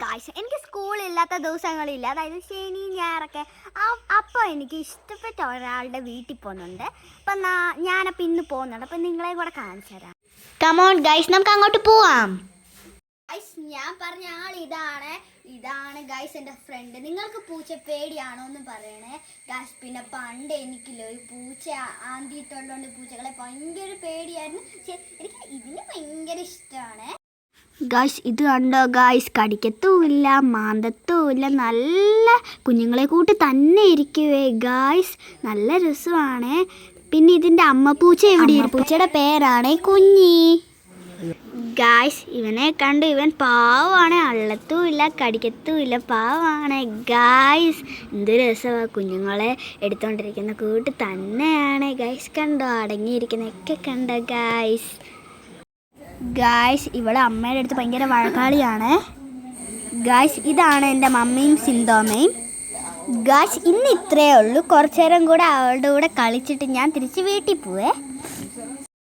Guys, എനിക്ക് സ്കൂളില്ലാത്ത ദിവസങ്ങളില്ല, അതായത് ശനി ഞായറൊക്കെ. അപ്പോൾ എനിക്ക് ഇഷ്ടപ്പെട്ട ഒരാളുടെ വീട്ടിൽ പോകുന്നുണ്ട്. അപ്പം ഞാനപ്പോൾ ഇന്ന് പോകുന്നുണ്ട്. അപ്പം നിങ്ങളെയും കൂടെ കാണിച്ചു തരാം. കമോൺ ഗൈസ്, നമുക്ക് അങ്ങോട്ട് പോവാം. ഗൈസ്, ഞാൻ പറഞ്ഞ ആൾ ഇതാണ് ഗൈസ് എൻ്റെ ഫ്രണ്ട്. നിങ്ങൾക്ക് പൂച്ച പേടിയാണോ എന്ന് പറയണേ ഗൈസ്. പിന്നെ പണ്ട് എനിക്കില്ല ഒരു പൂച്ച ആന്തിയിട്ടുള്ളതുകൊണ്ട് പൂച്ചകളെ ഭയങ്കര പേടിയായിരുന്നു. എനിക്ക് ഇതിന് ഭയങ്കര ഇഷ്ടമാണ് ഗായ്സ്. ഇത് കണ്ടോ ഗായ്സ്, കടിക്കത്തുമില്ല മാന്തത്തുമില്ല, നല്ല കുഞ്ഞുങ്ങളെ കൂട്ട് തന്നെ ഇരിക്കുവേ ഗായ്സ്, നല്ല രസമാണ്. പിന്നെ ഇതിൻ്റെ അമ്മപ്പൂച്ച എവിടെ? പൂച്ചയുടെ പേരാണ് കുഞ്ഞി ഗായ്സ്. ഇവനെ കണ്ട് ഇവൻ പാവമാണ്, അള്ളത്തുമില്ല കടിക്കത്തുമില്ല, പാവമാണ് ഗായ്സ്. എന്ത് രസമാണ്, കുഞ്ഞുങ്ങളെ എടുത്തുകൊണ്ടിരിക്കുന്ന കൂട്ട് തന്നെയാണ് ഗായ്സ്. കണ്ടോ അടങ്ങിയിരിക്കുന്നതൊക്കെ കണ്ടോ ഗായ്സ്. ഗായ്സ്, ഇവിടെ അമ്മയുടെ അടുത്ത് ഭയങ്കര വഴക്കാളിയാണ് ഗായ്സ്. ഇതാണ് എൻ്റെ മമ്മിയും സിന്തോമയും ഗായ്സ്. ഇന്ന് ഇത്രയേ ഉള്ളൂ. കുറച്ചു നേരം കൂടെ അവളുടെ കൂടെ കളിച്ചിട്ട് ഞാൻ തിരിച്ച് വീട്ടിൽ പോവേ.